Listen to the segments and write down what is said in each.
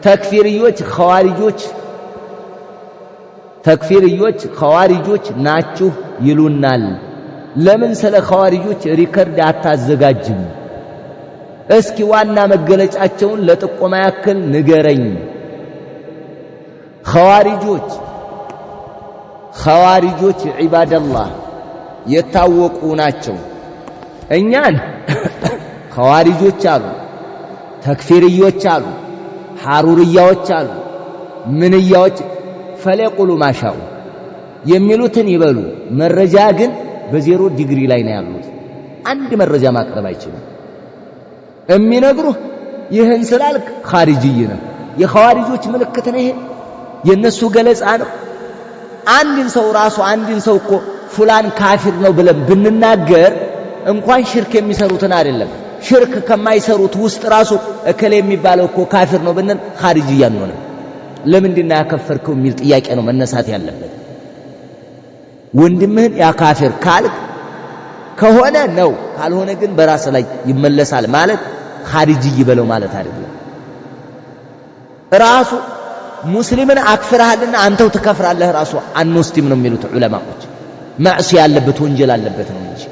ተክፊርዮች ኸዋሪጆች ናችሁ ይሉናል ለምን ስለ ኸዋሪጆች ሪከርድ አታዘጋጅም እስኪ ዋና መገለጫቸውን ለጥቆማ ያክል ንገረኝ ኸዋሪጆች ዒባደላህ የታወቁ ናቸው እኛን ኸዋሪጆች አሉ ተክፊርዮች አሉ ሐሩርያዎች አሉ ምንያዎች ፈለቁሉ ማሻው የሚሉትን ይበሉ መረጃ ግን በዜሮ ዲግሪ ላይ ነው ያሉት አንድ መረጃ ማቅረብ አይችሉም የሚነግሩህ ይህን ስላልክ ኻሪጅይ ነው የኸዋሪጆች ምልክት ነው ይሄ የነሱ ገለጻ ነው አንድን ሰው እኮ ፉላን ካፊር ነው ብለን ብንናገር እንኳን ሽርክ የሚሰሩትን አይደለም ሽርክ ከማይሰሩት ውስጥ ራሱ እከለ የሚባለው እኮ ካፊር ነው ብንል ኻሪጅይ ነው ለምንድን ነው ያከፈርከው የሚል ጥያቄ ነው መነሳት ያለበት ወንድምህን ያ ካፊር ካልክ ከሆነ ነው ካልሆነ ግን በራስ ላይ ይመለሳል ማለት ኻሪጅይ በለው ማለት አይደለም ራሱ ሙስሊምን አክፍራልና አንተው ተከፍራለህ ራሱ አንወስድም ነው የሚሉት ዑለማዎች ማዕሲያ ያለበት ወንጀል አለበት ነው እንጂ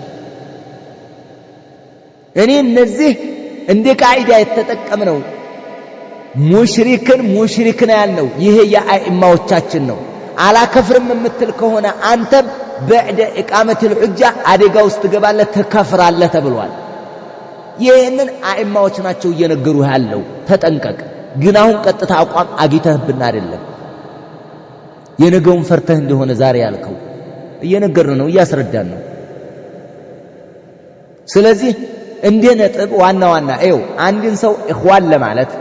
እኔ እነዚህ እንደ ቃዒዳ የተጠቀምነው ሙሽሪክን ያልነው ይሄ የአኢማዎቻችን ነው አላከፍርም የምትል ከሆነ አንተም بعد إقامة الحجة አደጋ ውስጥ ትገባለህ ተከፍራለህ ተብሏል ይሄንን አኢማዎች ናቸው እየነገሩህ ያለው ተጠንቀቅ ግን አሁን ቀጥታ አቋም አግኝተህብን አይደለም የነገውን ፈርተህ እንደሆነ ዛሬ ያልከው እየነገርን ነው እያስረዳን ነው ስለዚህ እንደ ነጥብ ዋና አይው አንድን ሰው ኢኽዋን ለማለት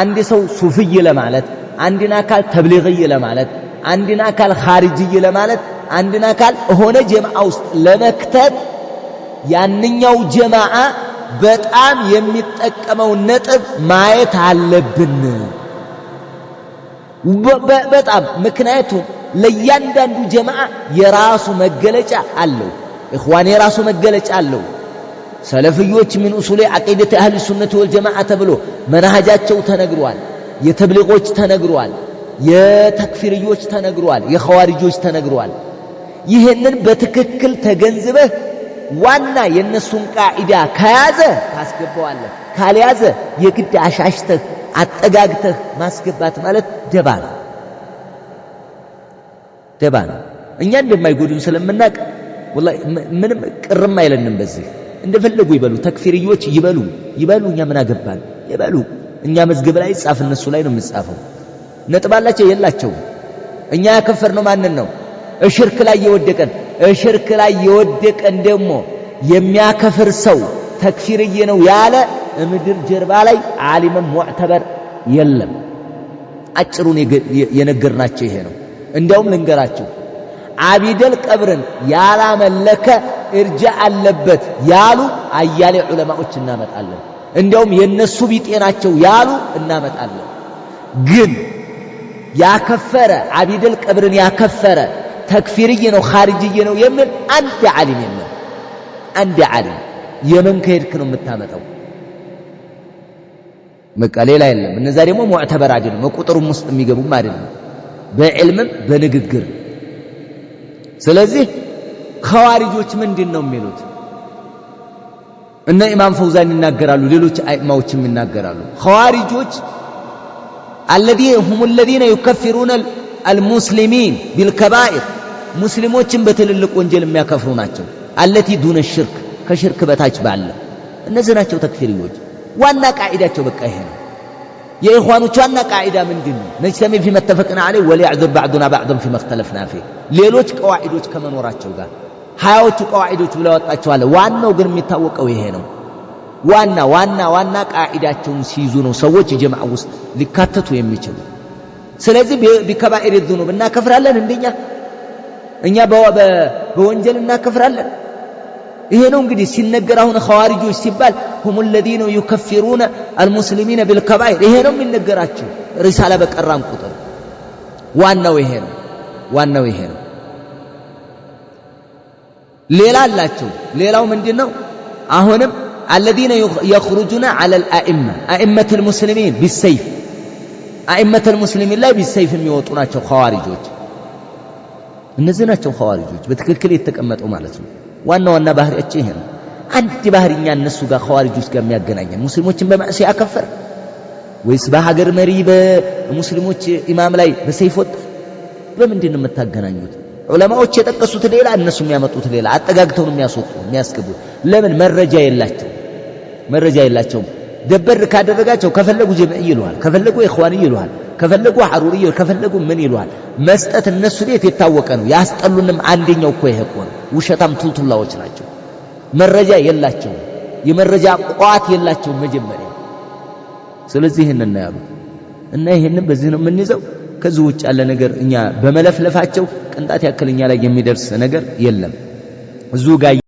አንድ ሰው ሱፊይ ለማለት አንድን አካል ተብሊግይ ለማለት አንድን አካል ኻሪጅይ ለማለት አንድን አካል ሆነ ጀማዓ ውስጥ ለመክተት ያንኛው ጀማዓ በጣም የሚጠቀመው ነጥብ ማየት አለብን በጣም ምክንያቱም ለያንዳንዱ ጀማዓ የራሱ መገለጫ አለው ኢኽዋን የራሱ መገለጫ አለው ሰለፊዮች ምን ኡሱል አቂደት አህሊ ሱነህ ወል ጀማዓ ተብሎ መንሃጃቸው ተነግሯል የተብሊጎች ተነግሯል የተክፊርዮች ተነግሯል የኸዋሪጆች ተነግሯል ይሄንን በትክክል ተገንዝበህ ዋና የነሱን ቃዒዳ ከያዘ ታስገባዋለህ ካልያዘ የግድ አሻሽተህ አጠጋግተህ ማስገባት ማለት ደባ ነው እኛ እንደማይጎዱን ስለምናቅ ወላሂ ምንም ቅርም አይለንም በዚህ እንደፈለጉ ይበሉ ተክፊርዮች ይበሉ እኛ ምን አገባን ይበሉ እኛ መዝገብ ላይ ጻፍ እነሱ ላይ ነው የምንጻፈው ነጥባላቸው የላቸው እኛ ያከፈርነው ማንን ነው እሽርክ ላይ የወደቀን ደግሞ የሚያከፍር ሰው ተክፊርዬ ነው ያለ ምድር ጀርባ ላይ ዓሊም ሙዕተበር የለም አጭሩን የነገርናቸው ይሄ ነው እንደውም ልንገራችሁ አቢደል ቀብርን ያላመለከ እርጃ አለበት ያሉ አያሌ ዑለማዎች እናመጣለን እንደውም የነሱ ቢጤናቸው ያሉ እናመጣለን ግን ያከፈረ አቢደል ቀብርን ያከፈረ ተክፊርዬ ነው ኻሪጅዬ ነው የሚል አንድ ዓሊም የለም አንድ ዓሊም የመን ከሄድክ ነው የምታመጣው መቀሌላ የለም እነዛ ደግሞ ሙዕተበር አይደሉም መቁጠሩም ውስጥ የሚገቡም አይደሉም በዕልምም በንግግር ስለዚህ ኸዋሪጆች ምንድነው የሚሉት እነ ኢማም ፈውዛን ይናገራሉ ሌሎች አኢማዎችም ይናገራሉ ኸዋሪጆች هم الذين يكفرون المسلمين بالكبائر ሙስሊሞችን በትልልቅ ወንጀል የሚያከፍሩ ናቸው التي دون الشرك ከሽርክ በታች ባለ እነዚህ ናቸው ተክፊርዮች ዋና ቃዒዳቸው በቃ ይሄ ነው የኢኽዋኖች ዋና ቃዒዳ ምንድነው ነጅተሚ في متفقنا عليه وليعذر بعضنا بعضا فيما اختلفنا فيه ሌሎች ቀዋዒዶች ከመኖራቸው ጋር ሃያዎቹ ቀዋዒዶች ብለው ወጣቸዋል ዋናው ግን የሚታወቀው ይሄ ነው ዋና ቃዒዳቸውን ሲይዙ ነው ሰዎች ጀማዓ ውስጥ ሊካተቱ የሚችሉ ስለዚህ ቢከባኢር الذنوب እናከፍራለን እንደኛ እኛ በወንጀል እናከፍራለን ይሄ ነው እንግዲህ ሲነገር አሁን ኸዋሪጆች ሲባል هم الذين يكفرون المسلمين بالكبائر ይሄ ነው የሚነገራቸው ሪሳላ በቀራም ቁጥር ዋናው ይሄ ነው ሌላ አላቸው ሌላው ምንድነው አሁንም الذين يخرجون على الأئمة أئمة المسلمين بالسيف አኢመተል ሙስሊሚን ላይ ቢሰይፍ የሚወጡ ናቸው ኸዋሪጆች። እነዚህ ናቸው ኸዋሪጆች በትክክል የተቀመጠው ማለት ነው። ዋና ባህሪያቸው ይሄ ነው። አንድ ባህሪኛ እነሱ ጋር ኸዋሪጆች ጋር የሚያገናኘን ሙስሊሞችን በማዕሲያ አከፈር ወይስ በሀገር መሪ በሙስሊሞች ኢማም ላይ በሰይፍ ወጣ? በምንድን ነው የምታገናኙት? ዑለማዎች የጠቀሱት ሌላ እነሱ የሚያመጡት ሌላ፣ አጠጋግተው ነው የሚያስገቡት። ለምን? መረጃ የላቸውም። ደበር ካደረጋቸው ከፈለጉ ጀምዕ ይሉሃል፣ ከፈለጉ ኢኽዋን ይሉሃል፣ ከፈለጉ ሐሩሪ፣ ከፈለጉ ምን ይሉሃል። መስጠት እነሱ ቤት የታወቀ ነው። ያስጠሉንም አንደኛው እኮ ይሄ እኮ ነው። ውሸታም ቱልቱላዎች ናቸው። መረጃ የላቸውም። የመረጃ ቋት የላቸውም መጀመሪያ። ስለዚህ ይሄንን ያሉት እና ይሄንን በዚህ ነው የምንይዘው። ከዚህ ውጭ ያለ ነገር እኛ በመለፍለፋቸው ቅንጣት ያክል እኛ ላይ የሚደርስ ነገር የለም። እዙ ጋር